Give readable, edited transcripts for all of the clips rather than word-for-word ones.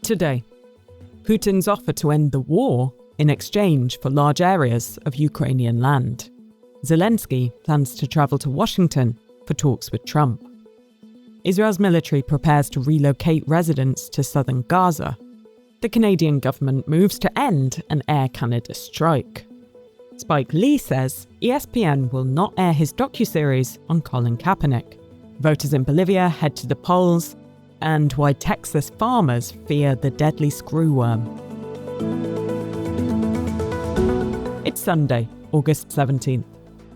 Today, Putin's offer to end the war in exchange for large areas of Ukrainian land. Zelensky plans to travel to Washington for talks with Trump. Israel's military prepares to relocate residents to southern Gaza. The Canadian government moves to end an Air Canada strike. Spike Lee says ESPN will not air his docuseries on Colin Kaepernick. Voters in Bolivia head to the polls, and why Texas farmers fear the deadly screwworm. It's Sunday, August 17th.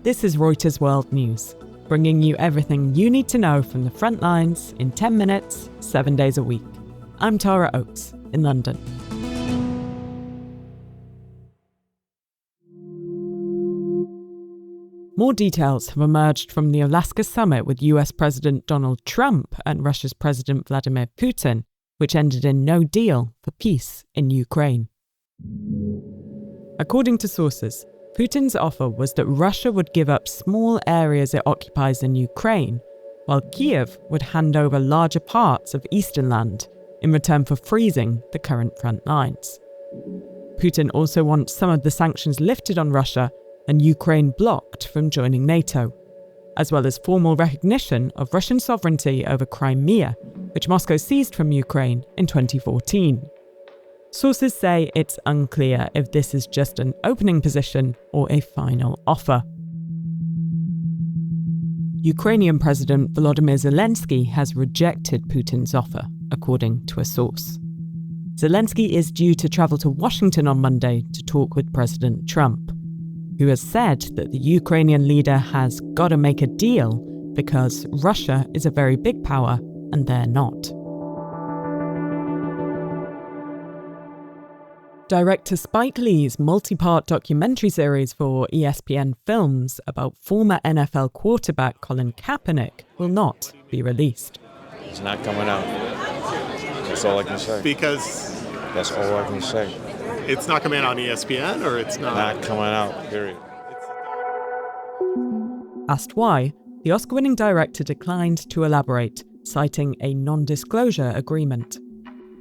This is Reuters World News, bringing you everything you need to know from the front lines in 10 minutes, 7 days a week. I'm Tara Oates in London. More details have emerged from the Alaska summit with US President Donald Trump and Russia's President Vladimir Putin, which ended in no deal for peace in Ukraine. According to sources, Putin's offer was that Russia would give up small areas it occupies in Ukraine, while Kyiv would hand over larger parts of eastern land in return for freezing the current front lines. Putin also wants some of the sanctions lifted on Russia and Ukraine blocked from joining NATO, as well as formal recognition of Russian sovereignty over Crimea, which Moscow seized from Ukraine in 2014. Sources say it's unclear if this is just an opening position or a final offer. Ukrainian President Volodymyr Zelenskiy has rejected Putin's offer, according to a source. Zelensky is due to travel to Washington on Monday to talk with President Trump, who has said that the Ukrainian leader has got to make a deal because Russia is a very big power and they're not. Director Spike Lee's multi-part documentary series for ESPN Films about former NFL quarterback Colin Kaepernick will not be released. It's not coming out. That's all I can say. Because? That's all I can say. It's not coming out on ESPN, or it's not? Not coming out, period. Asked why, the Oscar-winning director declined to elaborate, citing a non-disclosure agreement.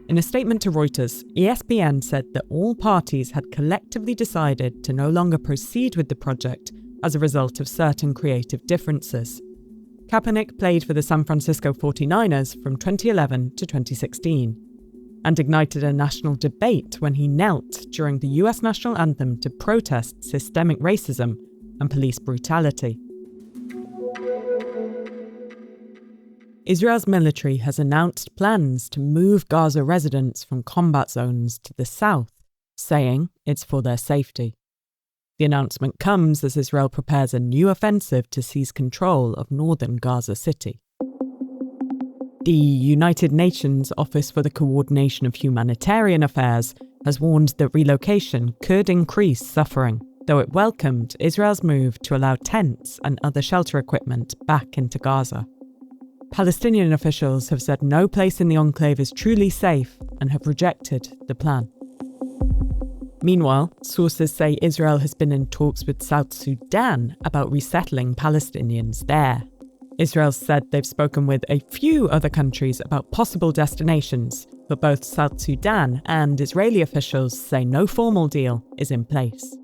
In a statement to Reuters, ESPN said that all parties had collectively decided to no longer proceed with the project as a result of certain creative differences. Kaepernick played for the San Francisco 49ers from 2011 to 2016. And ignited a national debate when he knelt during the US national anthem to protest systemic racism and police brutality. Israel's military has announced plans to move Gaza residents from combat zones to the south, saying it's for their safety. The announcement comes as Israel prepares a new offensive to seize control of northern Gaza City. The United Nations Office for the Coordination of Humanitarian Affairs has warned that relocation could increase suffering, though it welcomed Israel's move to allow tents and other shelter equipment back into Gaza. Palestinian officials have said no place in the enclave is truly safe and have rejected the plan. Meanwhile, sources say Israel has been in talks with South Sudan about resettling Palestinians there. Israel said they've spoken with a few other countries about possible destinations, but both South Sudan and Israeli officials say no formal deal is in place.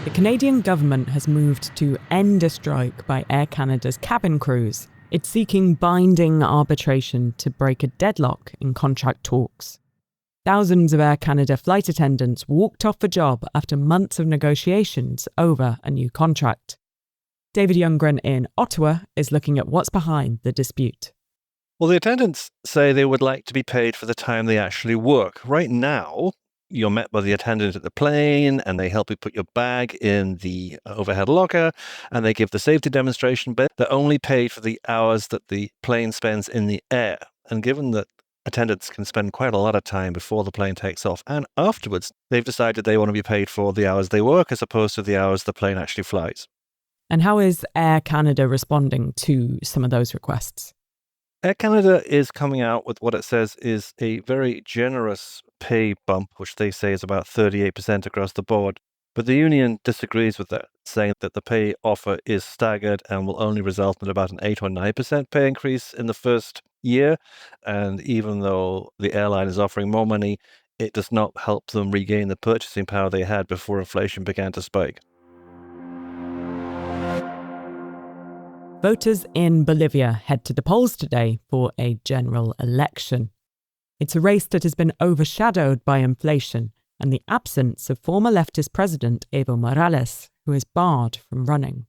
The Canadian government has moved to end a strike by Air Canada's cabin crews. It's seeking binding arbitration to break a deadlock in contract talks. Thousands of Air Canada flight attendants walked off the job after months of negotiations over a new contract. David Youngren in Ottawa is looking at what's behind the dispute. Well, the attendants say they would like to be paid for the time they actually work. Right now, you're met by the attendant at the plane, and they help you put your bag in the overhead locker, and they give the safety demonstration, but they're only paid for the hours that the plane spends in the air. And given that attendants can spend quite a lot of time before the plane takes off and afterwards, they've decided they want to be paid for the hours they work as opposed to the hours the plane actually flies. And how is Air Canada responding to some of those requests? Air Canada is coming out with what it says is a very generous pay bump, which they say is about 38% across the board. But the union disagrees with that, saying that the pay offer is staggered and will only result in about an 8 or 9% pay increase in the first year. And even though the airline is offering more money, it does not help them regain the purchasing power they had before inflation began to spike. Voters in Bolivia head to the polls today for a general election. It's a race that has been overshadowed by inflation and the absence of former leftist president Evo Morales, who is barred from running.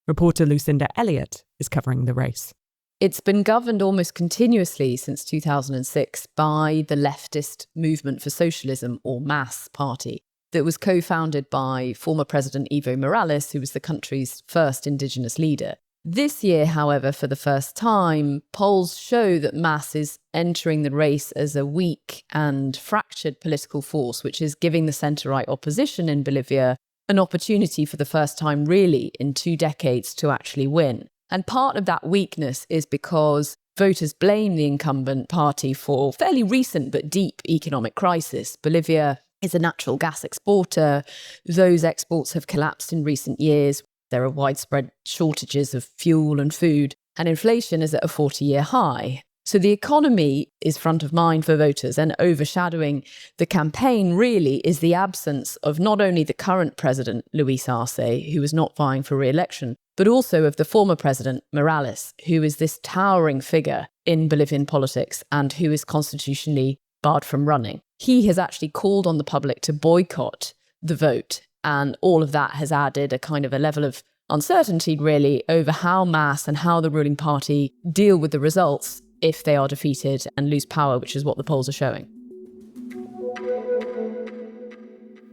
Reporter Lucinda Elliott is covering the race. It's been governed almost continuously since 2006 by the leftist Movement for Socialism, or MAS party, that was co-founded by former President Evo Morales, who was the country's first indigenous leader. This year, however, for the first time, polls show that MAS is entering the race as a weak and fractured political force, which is giving the centre-right opposition in Bolivia an opportunity for the first time, really, in 2 decades to actually win. And part of that weakness is because voters blame the incumbent party for fairly recent but deep economic crisis. Bolivia is a natural gas exporter. Those exports have collapsed in recent years. There are widespread shortages of fuel and food, and inflation is at a 40-year high. So the economy is front of mind for voters, and overshadowing the campaign really is the absence of not only the current president, Luis Arce, who is not vying for re-election, but also of the former president, Morales, who is this towering figure in Bolivian politics and who is constitutionally barred from running. He has actually called on the public to boycott the vote, and all of that has added a kind of a level of uncertainty, really, over how MAS and how the ruling party deal with the results if they are defeated and lose power, which is what the polls are showing.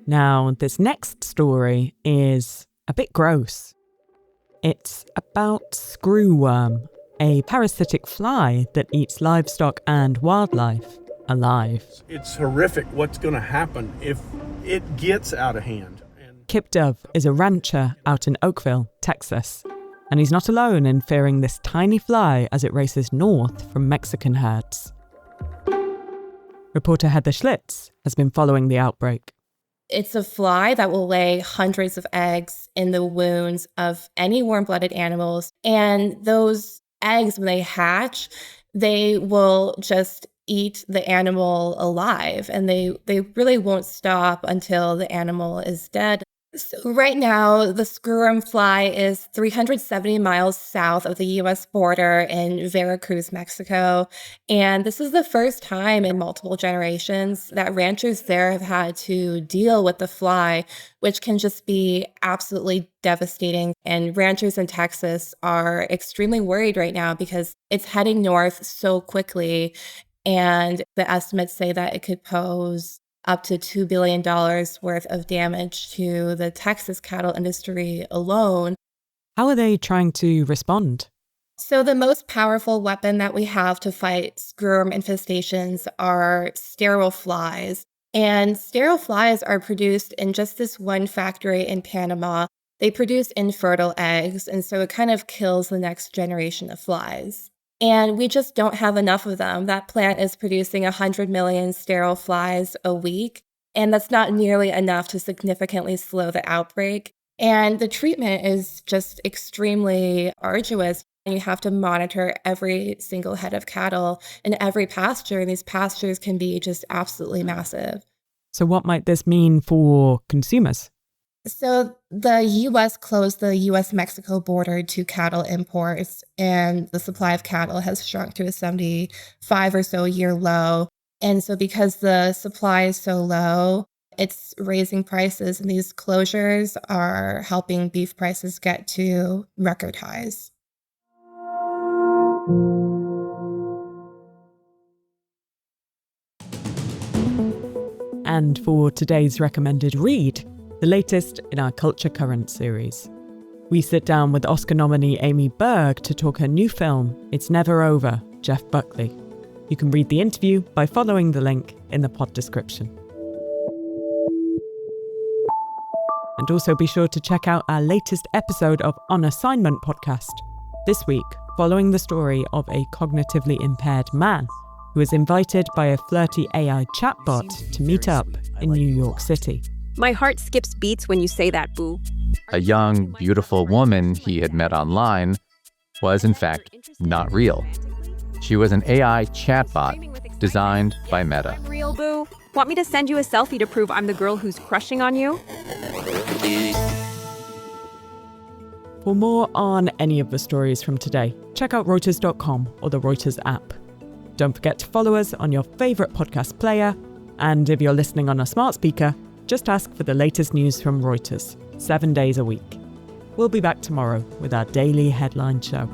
Now, this next story is a bit gross. It's about Screwworm, a parasitic fly that eats livestock and wildlife alive. It's horrific what's going to happen if it gets out of hand. Kip Dove is a rancher out in Oakville, Texas, and he's not alone in fearing this tiny fly as it races north from Mexican herds. Reporter Heather Schlitz has been following the outbreak. It's a fly that will lay hundreds of eggs in the wounds of any warm-blooded animals, and those eggs, when they hatch, they will just eat the animal alive, and they really won't stop until the animal is dead. So right now, the screwworm fly is 370 miles south of the U.S. border in Veracruz, Mexico. And this is the first time in multiple generations that ranchers there have had to deal with the fly, which can just be absolutely devastating. And ranchers in Texas are extremely worried right now because it's heading north so quickly. And the estimates say that it could pose up to $2 billion worth of damage to the Texas cattle industry alone. How are they trying to respond? So the most powerful weapon that we have to fight screwworm infestations are sterile flies. And sterile flies are produced in just this one factory in Panama. They produce infertile eggs, and so it kind of kills the next generation of flies. And we just don't have enough of them. That plant is producing 100 million sterile flies a week, and that's not nearly enough to significantly slow the outbreak. And the treatment is just extremely arduous. You have to monitor every single head of cattle in every pasture, and these pastures can be just absolutely massive. So what might this mean for consumers? So the U.S. closed the U.S.-Mexico border to cattle imports, and the supply of cattle has shrunk to a 75 or so year low. And so because the supply is so low, it's raising prices, and these closures are helping beef prices get to record highs. And for today's recommended read, the latest in our Culture Current series. We sit down with Oscar nominee Amy Berg to talk her new film, It's Never Over, Jeff Buckley. You can read the interview by following the link in the pod description. And also be sure to check out our latest episode of On Assignment podcast. This week, following the story of a cognitively impaired man who was invited by a flirty AI chatbot to meet up in New York City. My heart skips beats when you say that, boo. A young, beautiful woman he had met online was, in fact, not real. She was an AI chatbot designed by Meta. I'm real, boo. Want me to send you a selfie to prove I'm the girl who's crushing on you? For more on any of the stories from today, check out Reuters.com or the Reuters app. Don't forget to follow us on your favourite podcast player, and if you're listening on a smart speaker, just ask for the latest news from Reuters, 7 days a week. We'll be back tomorrow with our daily headline show.